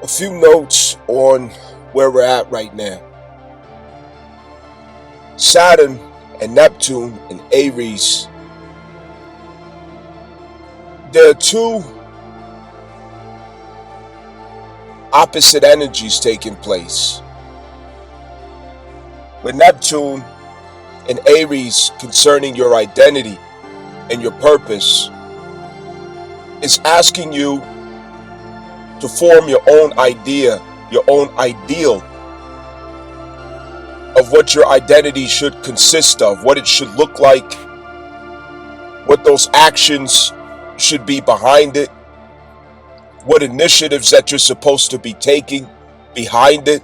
A few notes on where we're at right now. Saturn and Neptune and Aries, there are two opposite energies taking place. With Neptune and Aries concerning your identity and your purpose, is asking you to form your own idea, your own ideal of what your identity should consist of, what it should look like, what those actions should be behind it, what initiatives that you're supposed to be taking behind it,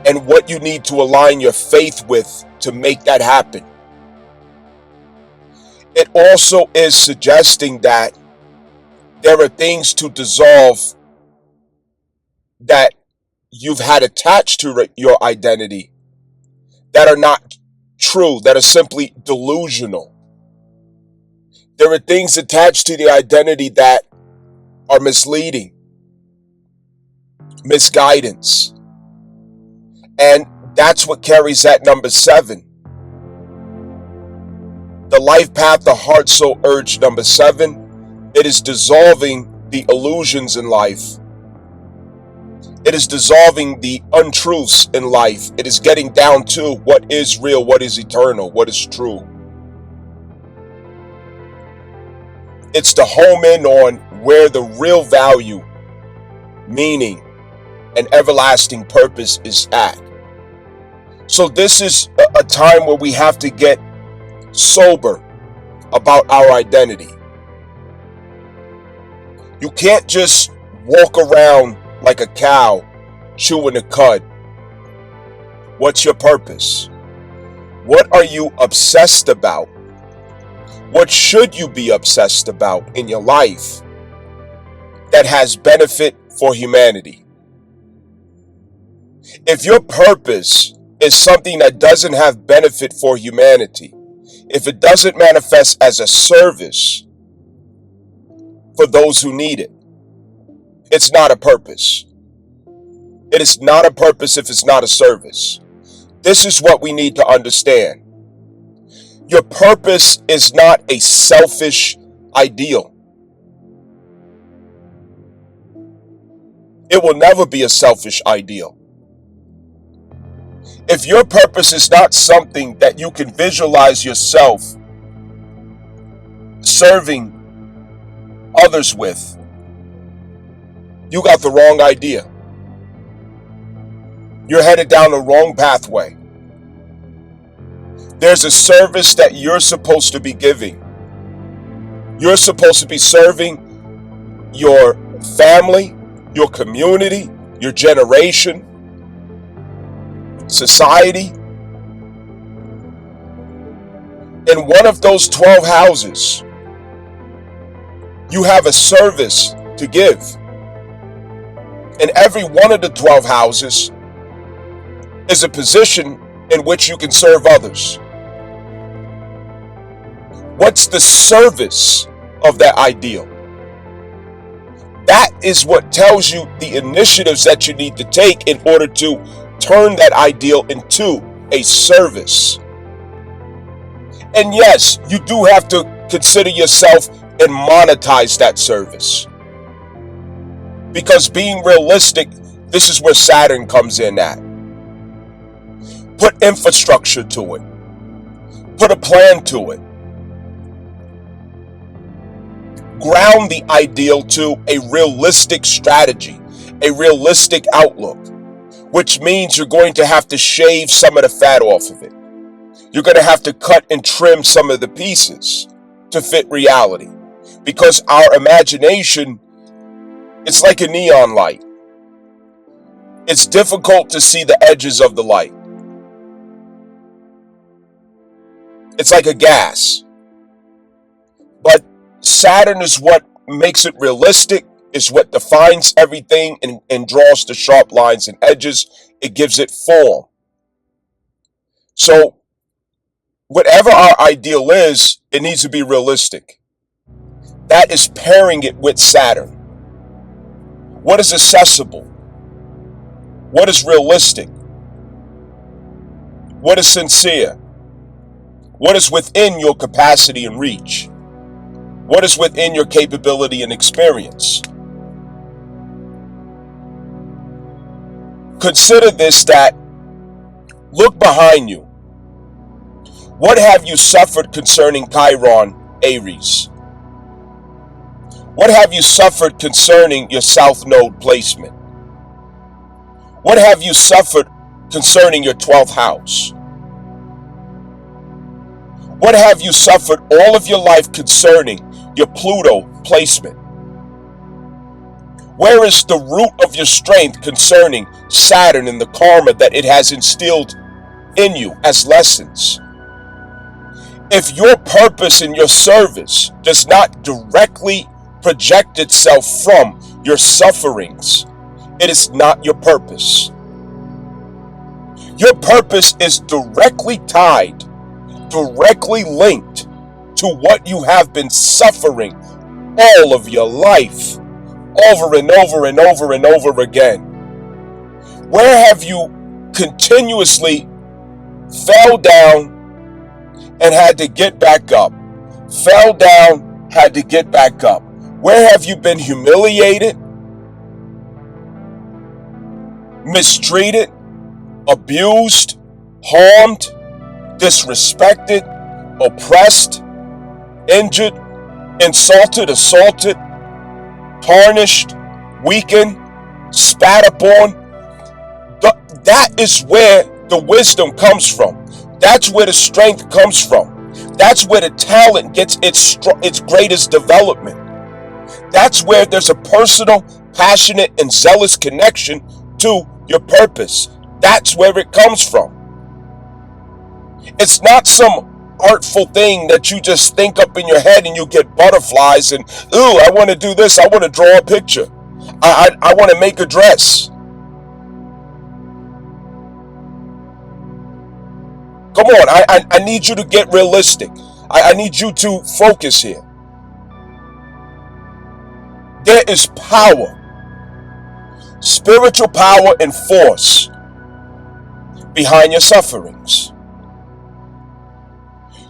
and what you need to align your faith with to make that happen. It also is suggesting that there are things to dissolve that you've had attached to your identity that are not true, that are simply delusional. There are things attached to the identity that are misleading, misguidance. And that's what carries that number 7. The life path, the heart, soul, urge, number 7. It is dissolving the illusions in life. It is dissolving the untruths in life. It is getting down to what is real, what is eternal, what is true. It's to home in on where the real value, meaning, and everlasting purpose is at. So this is a time where we have to get sober about our identity. You can't just walk around like a cow chewing a cud. What's your purpose? What are you obsessed about? What should you be obsessed about in your life that has benefit for humanity? If your purpose is something that doesn't have benefit for humanity, if it doesn't manifest as a service for those who need it, it's not a purpose. It is not a purpose if it's not a service. This is what we need to understand. Your purpose is not a selfish ideal. It will never be a selfish ideal. If your purpose is not something that you can visualize yourself serving others with, you got the wrong idea. You're headed down the wrong pathway. There's a service that you're supposed to be giving. You're supposed to be serving your family, your community, your generation, society. In one of those 12 houses, you have a service to give. In every one of the 12 houses is a position in which you can serve others. What's the service of that ideal? That is what tells you the initiatives that you need to take in order to turn that ideal into a service. And yes, you do have to consider yourself and monetize that service. Because being realistic, this is where Saturn comes in at. Put infrastructure to it. Put a plan to it. Ground the ideal to a realistic strategy, a realistic outlook, which means you're going to have to shave some of the fat off of it. You're going to have to cut and trim some of the pieces to fit reality. Because our imagination, it's like a neon light. It's difficult to see the edges of the light. It's like a gas. But Saturn is what makes it realistic, is what defines everything and draws the sharp lines and edges. It gives it form. So whatever our ideal is, it needs to be realistic. That is pairing it with Saturn. What is accessible? What is realistic? What is sincere? What is within your capacity and reach? What is within your capability and experience? Consider this, that look behind you. What have you suffered concerning Chiron, Aries? What have you suffered concerning your South Node placement? What have you suffered concerning your 12th house? What have you suffered all of your life concerning your Pluto placement? Where is the root of your strength concerning Saturn and the karma that it has instilled in you as lessons? If your purpose in your service does not directly project itself from your sufferings, it is not your purpose. Your purpose is directly tied, directly linked to what you have been suffering all of your life, over and over and over and over again. Where have you continuously fell down and had to get back up? Fell down, had to get back up. Where have you been humiliated, mistreated, abused, harmed, disrespected, oppressed, injured, insulted, assaulted, tarnished, weakened, spat upon? That is where the wisdom comes from. That's where the strength comes from. That's where the talent gets its greatest development. That's where there's a personal, passionate, and zealous connection to your purpose. That's where it comes from. It's not some artful thing that you just think up in your head and you get butterflies and, ooh, I want to do this. I want to draw a picture. I want to make a dress. Come on, I need you to get realistic. I need you to focus here. There is power, spiritual power and force behind your sufferings.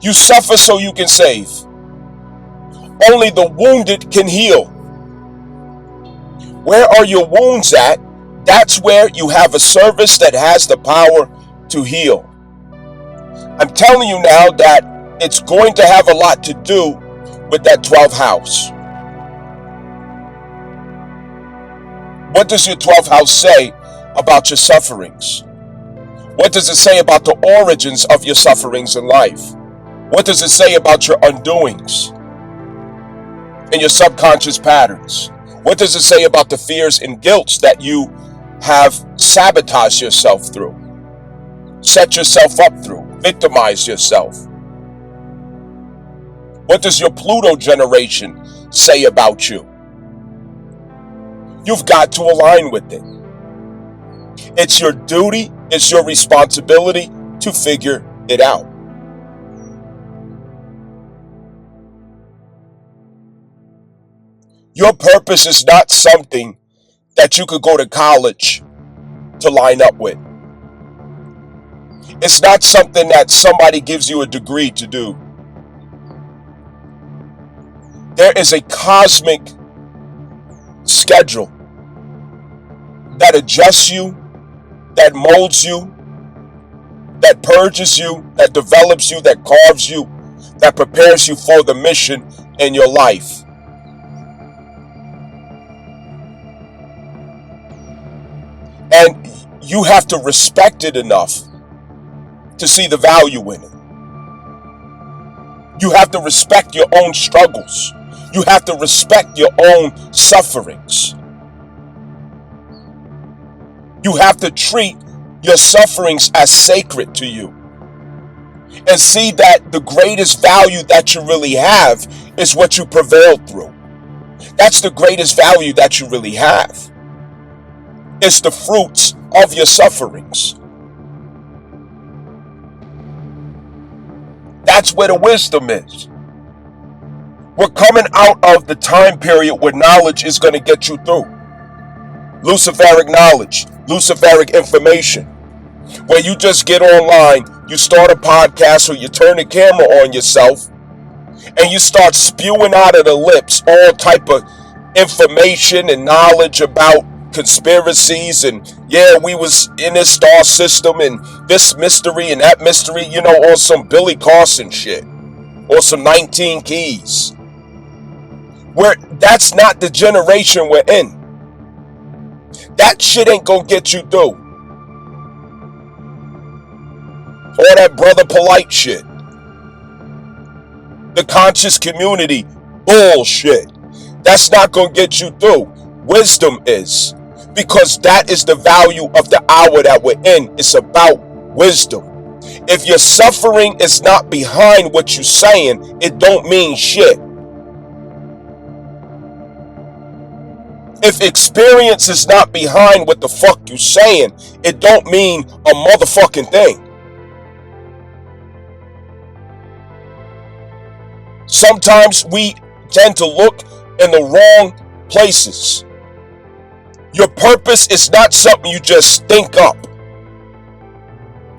You suffer so you can save. Only the wounded can heal. Where are your wounds at? That's where you have a service that has the power to heal. I'm telling you now that it's going to have a lot to do with that 12th house. What does your 12th house say about your sufferings? What does it say about the origins of your sufferings in life? What does it say about your undoings and your subconscious patterns? What does it say about the fears and guilts that you have sabotaged yourself through, set yourself up through, victimized yourself? What does your Pluto generation say about you? You've got to align with it. It's your duty, it's your responsibility to figure it out. Your purpose is not something that you could go to college to line up with. It's not something that somebody gives you a degree to do. There is a cosmic schedule that adjusts you, that molds you, that purges you, that develops you, that carves you, that prepares you for the mission in your life. And you have to respect it enough to see the value in it. You have to respect your own struggles. You have to respect your own sufferings. You have to treat your sufferings as sacred to you. And see that the greatest value that you really have is what you prevailed through. That's the greatest value that you really have. It's the fruits of your sufferings. That's where the wisdom is. We're coming out of the time period where knowledge is going to get you through. Luciferic knowledge, Luciferic information, where you just get online, you start a podcast, or you turn the camera on yourself, and you start spewing out of the lips all type of information and knowledge about conspiracies, and yeah, we was in this star system and this mystery and that mystery, on some Billy Carson shit, or some 19 Keys. Where that's not the generation we're in. That shit ain't gonna get you through. All that brother polite shit. The conscious community bullshit. That's not gonna get you through. Wisdom is. Because that is the value of the hour that we're in. It's about wisdom. If your suffering is not behind what you're saying, it don't mean shit. If experience is not behind what the fuck you saying, it don't mean a motherfucking thing. Sometimes we tend to look in the wrong places. Your purpose is not something you just think up.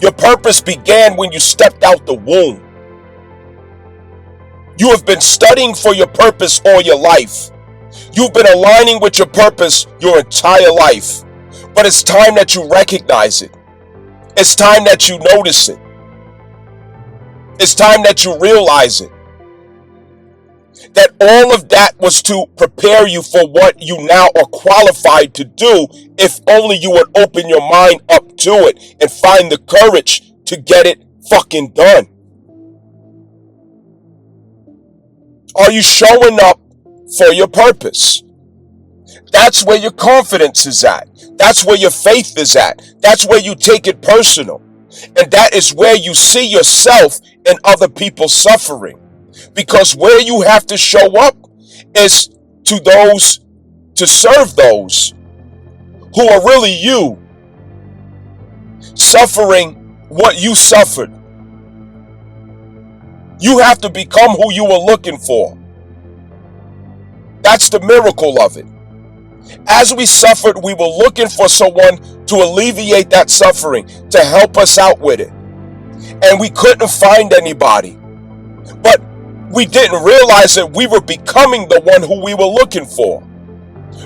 Your purpose began when you stepped out the womb. You have been studying for your purpose all your life. You've been aligning with your purpose your entire life. But it's time that you recognize it. It's time that you notice it. It's time that you realize it. That all of that was to prepare you for what you now are qualified to do, if only you would open your mind up to it and find the courage to get it fucking done. Are you showing up for your purpose? That's where your confidence is at. That's where your faith is at. That's where you take it personal. And that is where you see yourself in other people's suffering. Because where you have to show up is to serve those who are really you, suffering what you suffered. You have to become who you were looking for. That's the miracle of it. As we suffered, we were looking for someone to alleviate that suffering, to help us out with it. And we couldn't find anybody. But we didn't realize that we were becoming the one who we were looking for.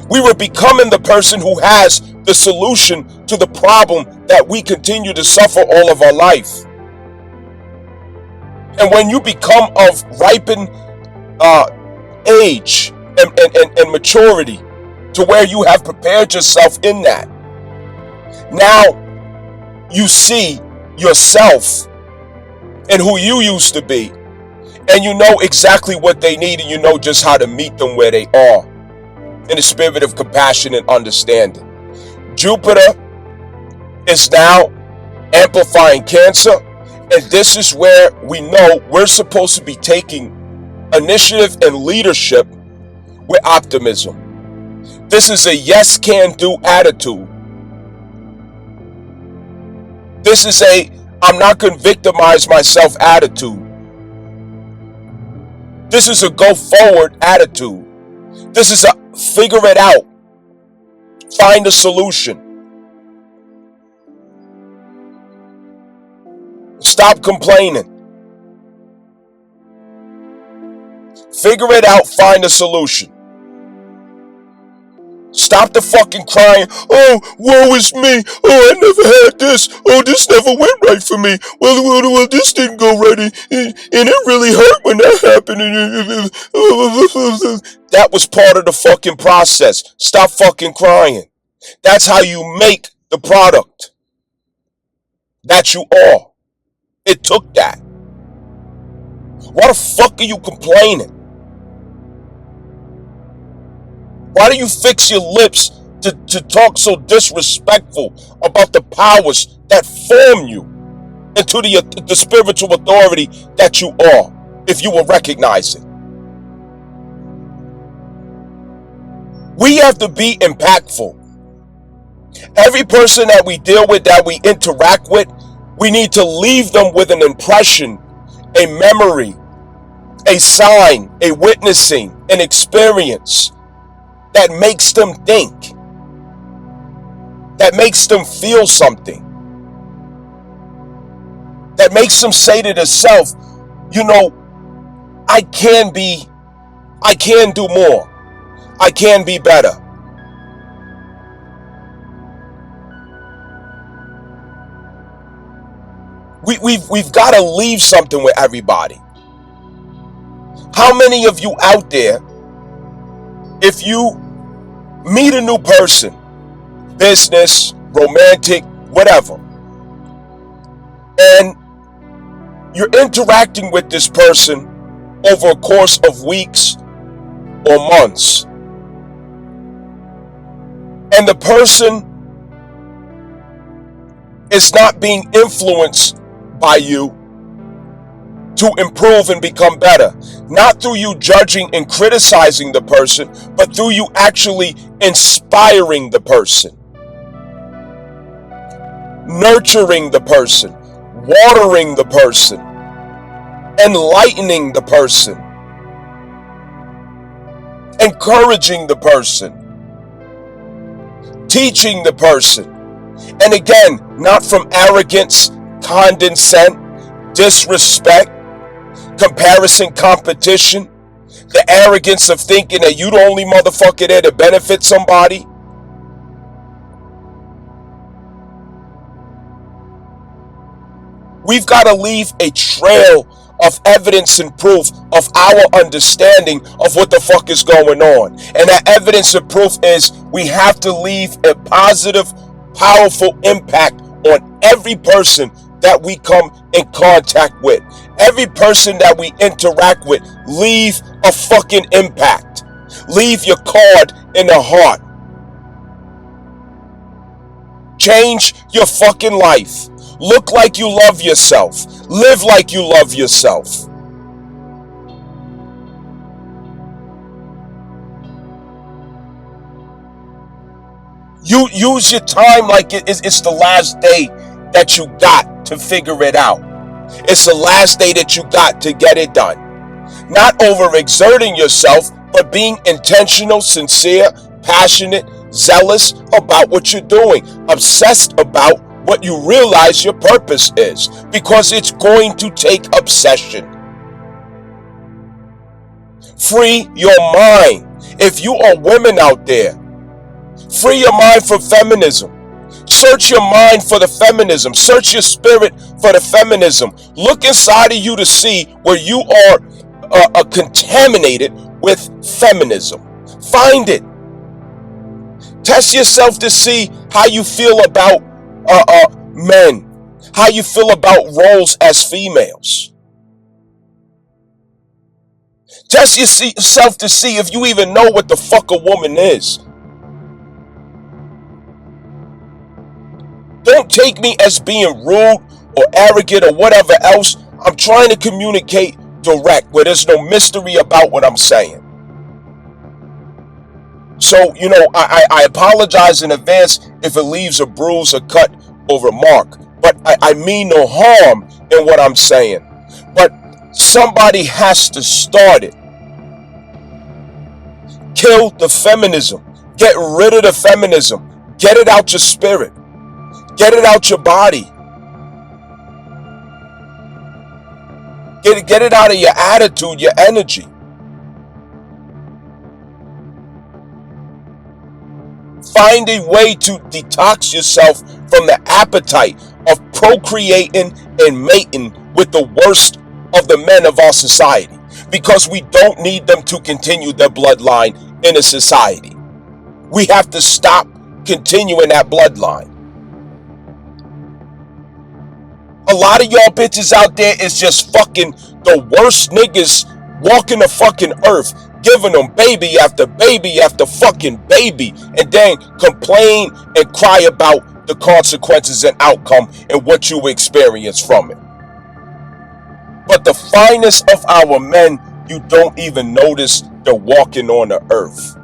We were becoming the person who has the solution to the problem that we continue to suffer all of our life. And when you become of ripened age and maturity to where you have prepared yourself in that, now you see yourself and who you used to be. And you know exactly what they need, and you know just how to meet them where they are in a spirit of compassion and understanding. Jupiter is now amplifying Cancer, and this is where we know we're supposed to be taking initiative and leadership with optimism. This is a yes can do attitude. This is a I'm not going to victimize myself attitude. This is a go forward attitude. This is a figure it out. Find a solution. Stop complaining. Figure it out, find a solution. Stop the fucking crying. Oh, woe is me. Oh, I never had this. Oh, this never went right for me. Well, this didn't go right. And it really hurt when that happened. That was part of the fucking process. Stop fucking crying. That's how you make the product that you are. It took that. Why the fuck are you complaining? Why do you fix your lips to talk so disrespectful about the powers that form you into the spiritual authority that you are, if you will recognize it? We have to be impactful. Every person that we deal with, that we interact with, we need to leave them with an impression, a memory, a sign, a witnessing, an experience that makes them think. that makes them feel something, that makes them say to themselves, you know, I can do more. I can be better. We've got to leave something with everybody. How many of you out there, if you meet a new person, business, romantic, whatever, and you're interacting with this person over a course of weeks or months, and the person is not being influenced by you to improve and become better, not through you judging and criticizing the person, but through you actually inspiring the person, nurturing the person, watering the person, enlightening the person, encouraging the person, teaching the person. And again, not from arrogance, condescent, disrespect, comparison, competition, the arrogance of thinking that you the only motherfucker there to benefit somebody. We've got to leave a trail of evidence and proof of our understanding of what the fuck is going on. And that evidence and proof is we have to leave a positive, powerful impact on every person that we come in contact with. Every person that we interact with, leave a fucking impact. Leave your card in the heart. Change your fucking life. Look like you love yourself. Live like you love yourself. You use your time like it's the last day that you got to figure it out. It's the last day that you got to get it done. Not overexerting yourself, but being intentional, sincere, passionate, zealous about what you're doing, obsessed about what you realize your purpose is, because it's going to take obsession. Free your mind. If you are women out there, free your mind from feminism. Search your mind for the feminism. Search your spirit for the feminism. Look inside of you to see where you are contaminated with feminism. Find it. Test yourself to see how you feel about men, how you feel about roles as females. Test yourself to see if you even know what the fuck a woman is. Don't take me as being rude or arrogant or whatever else. I'm trying to communicate direct, where there's no mystery about what I'm saying. So, you know, I apologize in advance if it leaves a bruise or cut over Mark. But I mean no harm in what I'm saying. But somebody has to start it. Kill the feminism. Get rid of the feminism. Get it out your spirit. Get it out your body. Get it out of your attitude, your energy. Find a way to detox yourself from the appetite of procreating and mating with the worst of the men of our society, because we don't need them to continue their bloodline in a society. We have to stop continuing that bloodline. A lot of y'all bitches out there is just fucking the worst niggas walking the fucking earth, giving them baby after baby after fucking baby, and then complain and cry about the consequences and outcome and what you experience from it. But the finest of our men, you don't even notice they're walking on the earth.